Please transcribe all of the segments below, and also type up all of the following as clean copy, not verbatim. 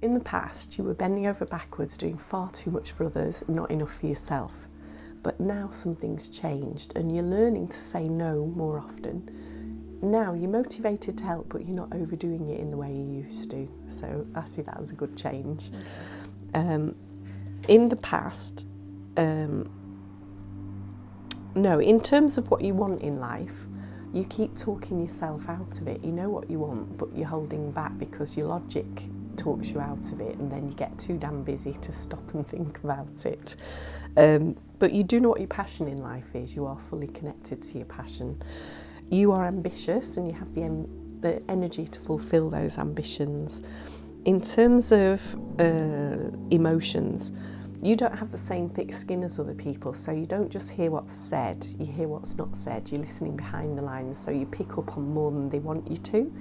In the past, you were bending over backwards, doing far too much for others, not enough for yourself. But now something's changed and you're learning to say no more often. Now you're motivated to help, but you're not overdoing it in the way you used to. So I see that as a good change. In the past, in terms of what you want in life, you keep talking yourself out of it. You know what you want, but you're holding back because your logic talks you out of it, and then you get too damn busy to stop and think about it. But you do know what your passion in life is. You are fully connected to your passion. You are ambitious and you have the energy to fulfill those ambitions. In terms of emotions, you don't have the same thick skin as other people, so you don't just hear what's said, you hear what's not said. You're listening behind the lines, so you pick up on more than they want you to.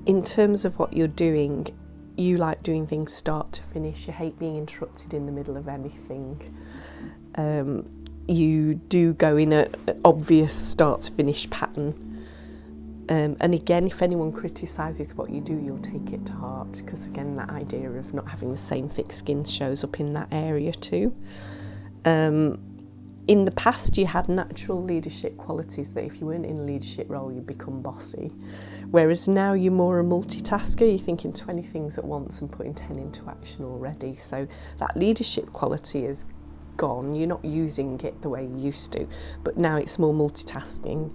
In terms of what you're doing, you like doing things start to finish. You hate being interrupted in the middle of anything. You do go in an obvious start to finish pattern. And again, if anyone criticises what you do, you'll take it to heart, because again, that idea of not having the same thick skin shows up in that area too. In the past, you had natural leadership qualities that if you weren't in a leadership role, you'd become bossy. Whereas now you're more a multitasker, you're thinking 20 things at once and putting 10 into action already. So that leadership quality is gone. You're not using it the way you used to, but now it's more multitasking.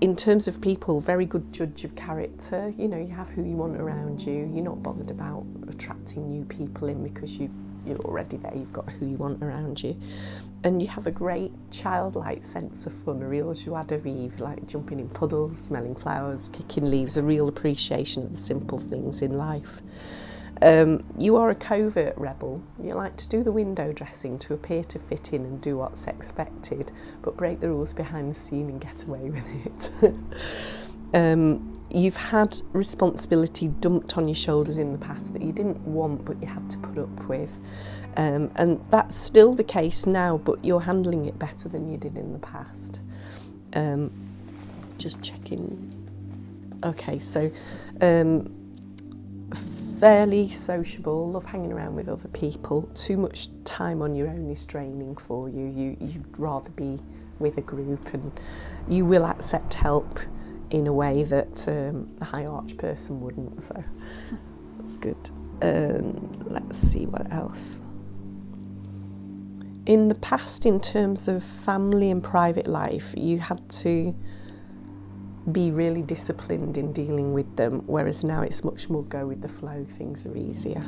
In terms of people, very good judge of character. You know, you have who you want around you. You're not bothered about attracting new people in because you're already there. You've got who you want around you. And you have a great childlike sense of fun, a real joie de vivre, like jumping in puddles, smelling flowers, kicking leaves, a real appreciation of the simple things in life. You are a covert rebel. You like to do the window dressing to appear to fit in and do what's expected, but break the rules behind the scene and get away with it. You've had responsibility dumped on your shoulders in the past that you didn't want, but you had to put up with. And that's still the case now, but you're handling it better than you did in the past. Just checking. Okay, so fairly sociable, love hanging around with other people. Too much time on your own is draining for you. You'd rather be with a group, and you will accept help in a way that a high arch person wouldn't, so that's good. Let's see what else. In the past, in terms of family and private life, you had to be really disciplined in dealing with them, whereas now it's much more go with the flow, things are easier.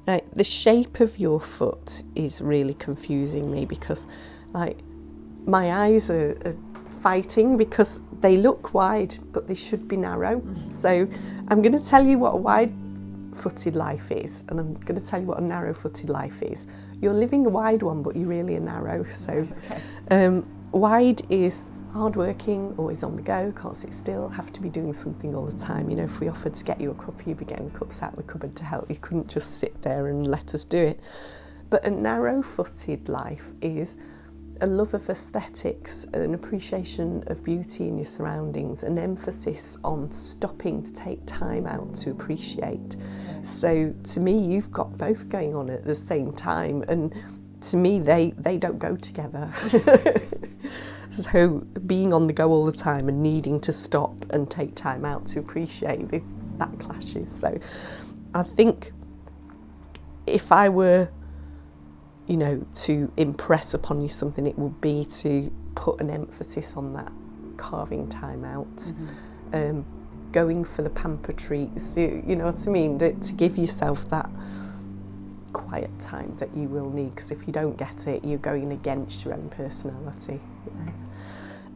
Now, the shape of your foot is really confusing me, because like my eyes are fighting because they look wide but they should be narrow. So I'm going to tell you what a wide-footed life is, and I'm going to tell you what a narrow-footed life is. You're living a wide one, but you really are narrow. So wide is hard-working, always on the go, can't sit still, have to be doing something all the time. You know, if we offered to get you a cup, you'd be getting cups out of the cupboard to help. You couldn't just sit there and let us do it. But a narrow-footed life is a love of aesthetics, an appreciation of beauty in your surroundings, an emphasis on stopping to take time out to appreciate. So to me, you've got both going on at the same time, and to me, they don't go together. So being on the go all the time and needing to stop and take time out to appreciate that clashes. So I think if I were, you know, to impress upon you something, it would be to put an emphasis on that carving time out, going for the pamper treats, you know what I mean, to give yourself that quiet time that you will need, because if you don't get it, you're going against your own personality.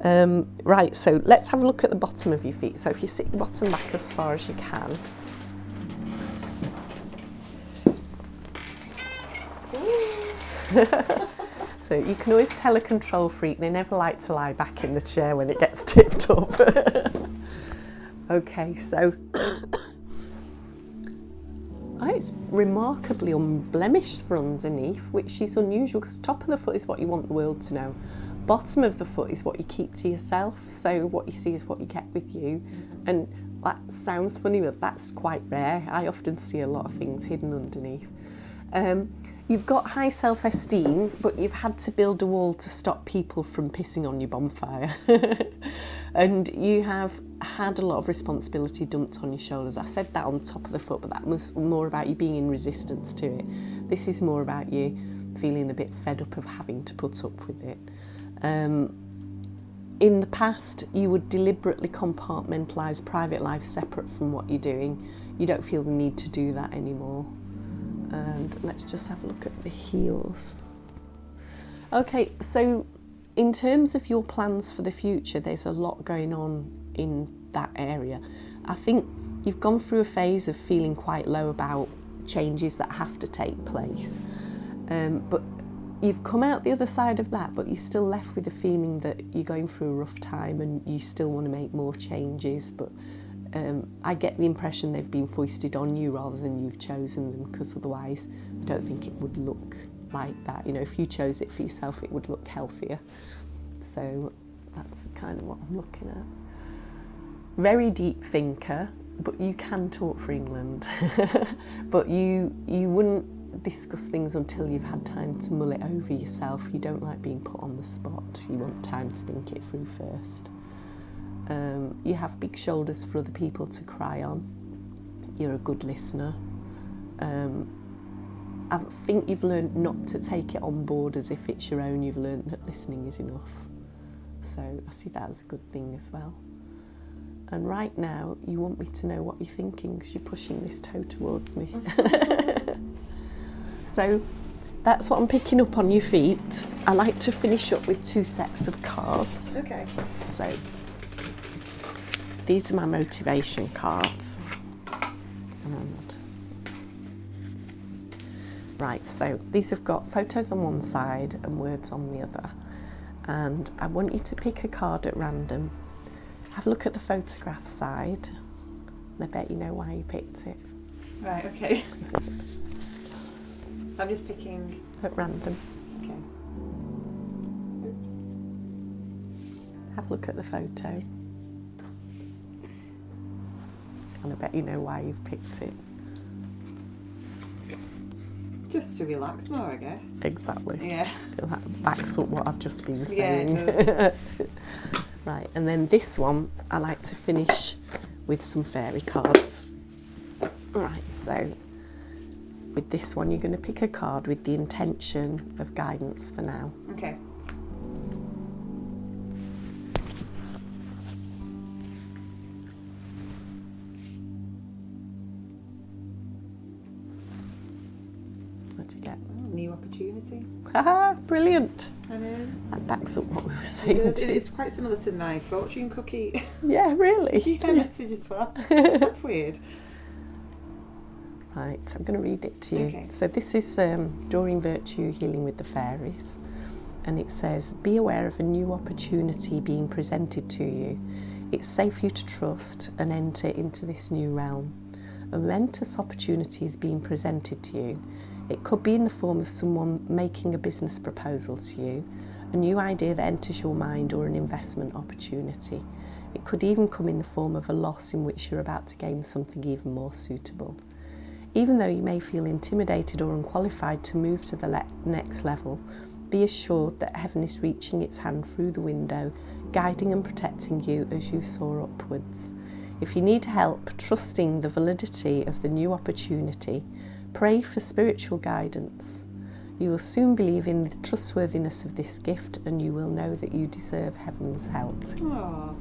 Right, so let's have a look at the bottom of your feet. So if you sit your bottom back as far as you can. So you can always tell a control freak, they never like to lie back in the chair when it gets tipped up. Okay, so it's remarkably unblemished for underneath, which is unusual because top of the foot is what you want the world to know. bottom of the foot is what you keep to yourself. So what you see is what you get with you. And that sounds funny, but that's quite rare. I often see a lot of things hidden underneath. You've got high self-esteem, but you've had to build a wall to stop people from pissing on your bonfire. And you have had a lot of responsibility dumped on your shoulders. I said that on the top of the foot, but that was more about you being in resistance to it. This is more about you feeling a bit fed up of having to put up with it. In the past, you would deliberately compartmentalise private life separate from what you're doing. You don't feel the need to do that anymore. And let's just have a look at the heels. Okay, so in terms of your plans for the future, there's a lot going on in that area. I think you've gone through a phase of feeling quite low about changes that have to take place. But you've come out the other side of that, but you're still left with the feeling that you're going through a rough time and you still want to make more changes. But I get the impression they've been foisted on you rather than you've chosen them, because otherwise I don't think it would look like that. You know, if you chose it for yourself, it would look healthier. So that's kind of what I'm looking at. Very deep thinker, but you can talk for England. But you wouldn't discuss things until you've had time to mull it over yourself. You don't like being put on the spot. You want time to think it through first. You have big shoulders for other people to cry on. You're a good listener. I think you've learned not to take it on board as if it's your own. You've learned that listening is enough. So I see that as a good thing as well. And right now, you want me to know what you're thinking because you're pushing this toe towards me. So that's what I'm picking up on your feet. I like to finish up with 2 sets of cards. Okay. So these are my motivation cards. And right, so these have got photos on one side and words on the other. And I want you to pick a card at random. Have a look at the photograph side. And I bet you know why you picked it. Right, okay. I'm just picking... At random. Okay. Oops. Have a look at the photo. And I bet you know why you've picked it. Just to relax more, I guess. Exactly. Yeah. That backs up what I've just been Yeah, saying. it Right, and then this one, I like to finish with some fairy cards. Right, so with this one, you're going to pick a card with the intention of guidance for now. Okay. What'd you get? New opportunity. Haha, brilliant. I know. That backs up what we were saying. It's quite similar to my fortune cookie. Yeah, really. Yeah, message as well. That's weird. Right, I'm going to read it to you. Okay. So this is Drawing Virtue, Healing with the Fairies. And it says, be aware of a new opportunity being presented to you. It's safe for you to trust and enter into this new realm. A momentous opportunity is being presented to you. It could be in the form of someone making a business proposal to you, a new idea that enters your mind, or an investment opportunity. It could even come in the form of a loss in which you're about to gain something even more suitable. Even though you may feel intimidated or unqualified to move to the next level, be assured that heaven is reaching its hand through the window, guiding and protecting you as you soar upwards. If you need help trusting the validity of the new opportunity, pray for spiritual guidance. You will soon believe in the trustworthiness of this gift, and you will know that you deserve heaven's help. Aww.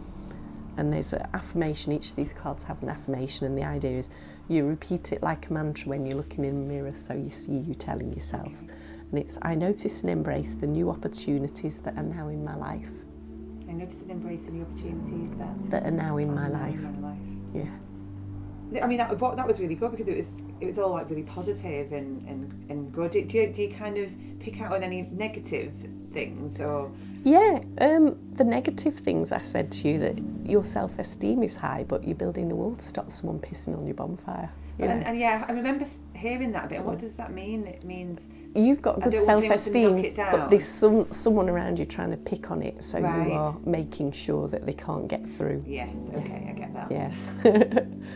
And there's an affirmation. Each of these cards have an affirmation, and the idea is you repeat it like a mantra when you're looking in the mirror, so you see you telling yourself. Okay. And it's, I notice and embrace the new opportunities that are now in my life. I notice and embrace the new opportunities that Are now in my life. Yeah. I mean, that was really good because it was all like really positive and good. Do you kind of pick out on any negative things or? Yeah, the negative things I said to you, that your self-esteem is high, but you're building a wall to stop someone pissing on your bonfire. You know? And yeah, I remember hearing that a bit. And what does that mean? It means you've got I good don't want anyone to knock self-esteem, it down. but there's someone around you trying to pick on it, so Right. you are making sure that they can't get through. Yes, okay, I get that. Yeah.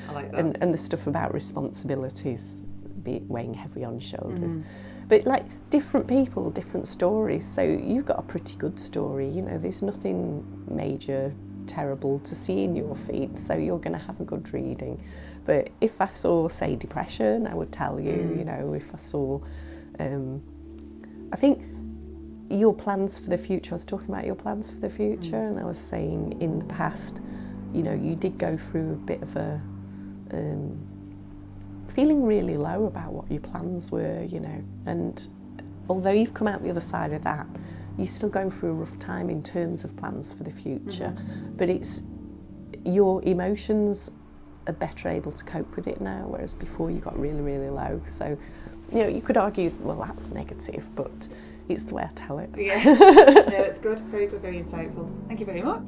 I like that. And the stuff about responsibilities weighing heavy on your shoulders. Mm-hmm. But like different people, different stories. So you've got a pretty good story, you know, there's nothing major terrible to see in your feed, so you're going to have a good reading. But if I saw, say, depression, I would tell you, you know, if I saw, I think your plans for the future, I was talking about your plans for the future, and I was saying in the past, you know, you did go through a bit of a feeling really low about what your plans were, you know, and although you've come out the other side of that, you're still going through a rough time in terms of plans for the future, but it's your emotions are better able to cope with it now, whereas before you got really, really low. So, you know, you could argue, well, that's negative, but it's the way I tell it. Yeah, no, it's good, very good, very insightful. Thank you very much.